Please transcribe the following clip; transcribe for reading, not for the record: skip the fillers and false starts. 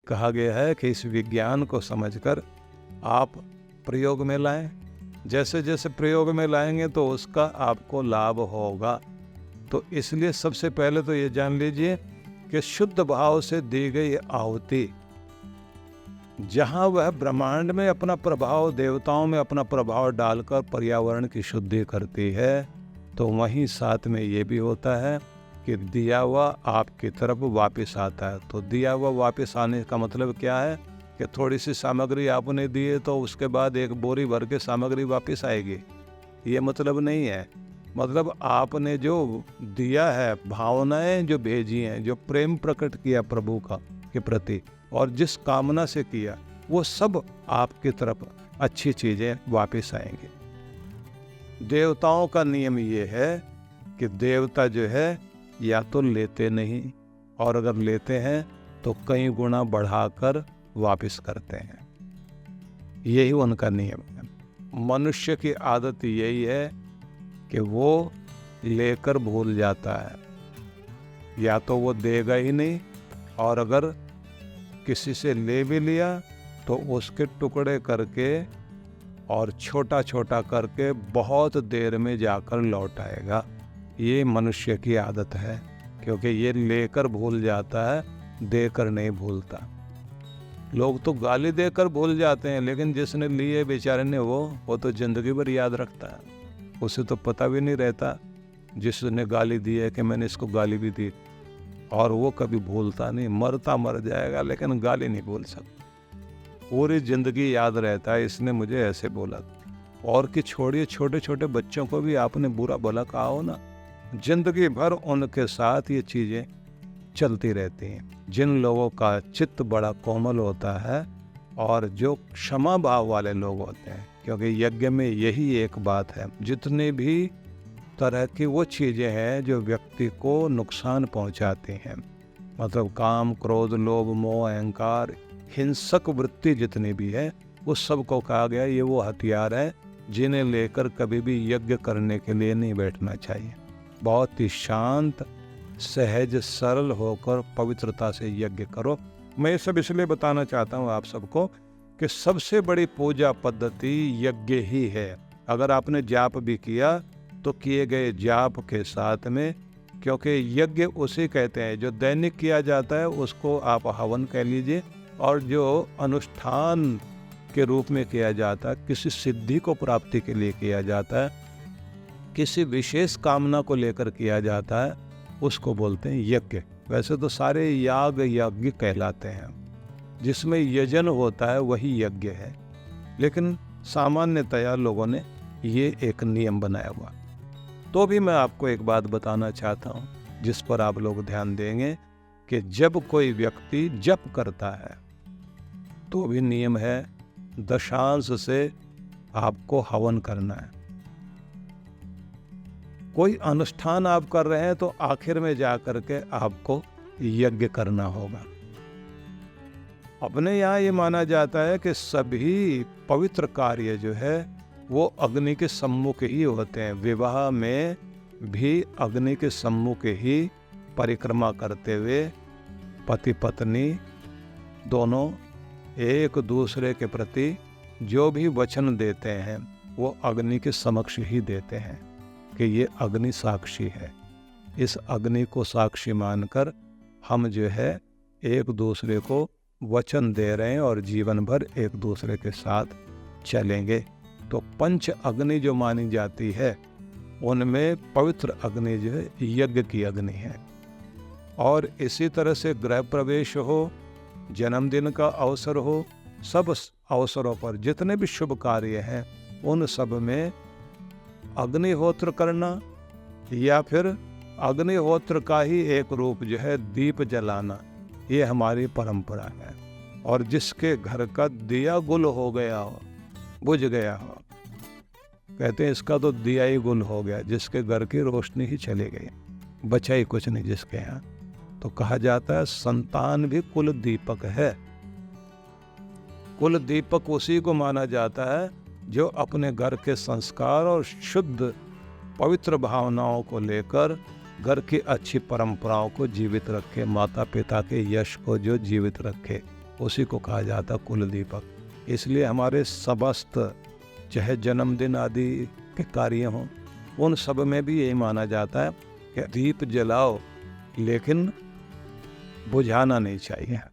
कहा गया है कि इस विज्ञान को समझकर आप प्रयोग में लाएं। जैसे जैसे प्रयोग में लाएंगे तो उसका आपको लाभ होगा। तो इसलिए सबसे पहले तो ये जान लीजिए कि शुद्ध भाव से दी गई आहुति जहाँ वह ब्रह्मांड में अपना प्रभाव, देवताओं में अपना प्रभाव डालकर पर्यावरण की शुद्धि करती है, तो वहीं साथ में ये भी होता है कि दिया हुआ आपकी तरफ वापस आता है। तो दिया हुआ वापस आने का मतलब क्या है कि थोड़ी सी सामग्री आपने दी है तो उसके बाद एक बोरी भर के सामग्री वापस आएगी, ये मतलब नहीं है। मतलब आपने जो दिया है, भावनाएं जो भेजी हैं, जो प्रेम प्रकट किया प्रभु का के प्रति और जिस कामना से किया, वो सब आपकी तरफ अच्छी चीजें वापस आएंगी। देवताओं का नियम ये है कि देवता जो है या तो लेते नहीं, और अगर लेते हैं तो कई गुना बढ़ाकर वापस करते हैं। यही उनका नियम है। मनुष्य की आदत यही है कि वो लेकर भूल जाता है, या तो वो देगा ही नहीं, और अगर किसी से ले भी लिया तो उसके टुकड़े करके और छोटा छोटा करके बहुत देर में जाकर लौट आएगा। ये मनुष्य की आदत है, क्योंकि ये लेकर भूल जाता है, देकर नहीं भूलता। लोग तो गाली देकर भूल जाते हैं, लेकिन जिसने लिए बेचारे ने वो तो जिंदगी भर याद रखता है। उसे तो पता भी नहीं रहता जिसने गाली दी है कि मैंने इसको गाली भी दी, और वो कभी भूलता नहीं। मरता मर जाएगा लेकिन गाली नहीं भूल सकता। पूरी जिंदगी याद रहता है, इसने मुझे ऐसे बोला। और कि छोड़िए, छोटे छोटे बच्चों को भी आपने बुरा भला कहा हो ना, जिंदगी भर उनके साथ ये चीज़ें चलती रहती हैं। जिन लोगों का चित्त बड़ा कोमल होता है और जो क्षमा भाव वाले लोग होते हैं, क्योंकि यज्ञ में यही एक बात है, जितने भी तरह की वो चीज़ें हैं जो व्यक्ति को नुकसान पहुंचाती हैं, मतलब काम, क्रोध, लोभ, मोह, अहंकार, हिंसक वृत्ति जितनी भी है, उस सब को कहा गया ये वो हथियार है जिन्हें लेकर कभी भी यज्ञ करने के लिए नहीं बैठना चाहिए। बहुत ही शांत, सहज, सरल होकर पवित्रता से यज्ञ करो। मैं ये सब इसलिए बताना चाहता हूँ आप सबको कि सबसे बड़ी पूजा पद्धति यज्ञ ही है। अगर आपने जाप भी किया तो किए गए जाप के साथ में, क्योंकि यज्ञ उसे कहते हैं जो दैनिक किया जाता है, उसको आप हवन कह लीजिए, और जो अनुष्ठान के रूप में किया जाता है, किसी सिद्धि को प्राप्ति के लिए किया जाता है, किसी विशेष कामना को लेकर किया जाता है, उसको बोलते हैं यज्ञ। वैसे तो सारे याग यज्ञ कहलाते हैं, जिसमें यजन होता है वही यज्ञ है, लेकिन सामान्यतया लोगों ने ये एक नियम बनाया हुआ। तो भी मैं आपको एक बात बताना चाहता हूँ जिस पर आप लोग ध्यान देंगे कि जब कोई व्यक्ति जप करता है तो भी नियम है दशांश से आपको हवन करना है। कोई अनुष्ठान आप कर रहे हैं तो आखिर में जा करके आपको यज्ञ करना होगा। अपने यहाँ ये माना जाता है कि सभी पवित्र कार्य जो है वो अग्नि के सम्मुख ही होते हैं। विवाह में भी अग्नि के सम्मुख ही परिक्रमा करते हुए पति पत्नी दोनों एक दूसरे के प्रति जो भी वचन देते हैं वो अग्नि के समक्ष ही देते हैं कि ये अग्नि साक्षी है। इस अग्नि को साक्षी मानकर हम जो है एक दूसरे को वचन दे रहे हैं और जीवन भर एक दूसरे के साथ चलेंगे। तो पंच अग्नि जो मानी जाती है उनमें पवित्र अग्नि जो है यज्ञ की अग्नि है। और इसी तरह से गृह प्रवेश हो, जन्मदिन का अवसर हो, सब अवसरों पर जितने भी शुभ कार्य हैं उन सब में अग्निहोत्र करना या फिर अग्निहोत्र का ही एक रूप जो है दीप जलाना, ये हमारी परंपरा है। और जिसके घर का दिया गुल हो गया हो, बुझ गया हो, कहते हैं इसका तो दिया ही गुल हो गया, जिसके घर की रोशनी ही चली गई, बचा ही कुछ नहीं जिसके यहाँ। तो कहा जाता है संतान भी कुल दीपक है। कुल दीपक उसी को माना जाता है जो अपने घर के संस्कार और शुद्ध पवित्र भावनाओं को लेकर घर की अच्छी परंपराओं को जीवित रखे, माता पिता के यश को जो जीवित रखे, उसी को कहा जाता कुल दीपक। इसलिए हमारे समस्त चाहे जन्मदिन आदि के कार्य हों, उन सब में भी यही माना जाता है कि दीप जलाओ, लेकिन बुझाना नहीं चाहिए।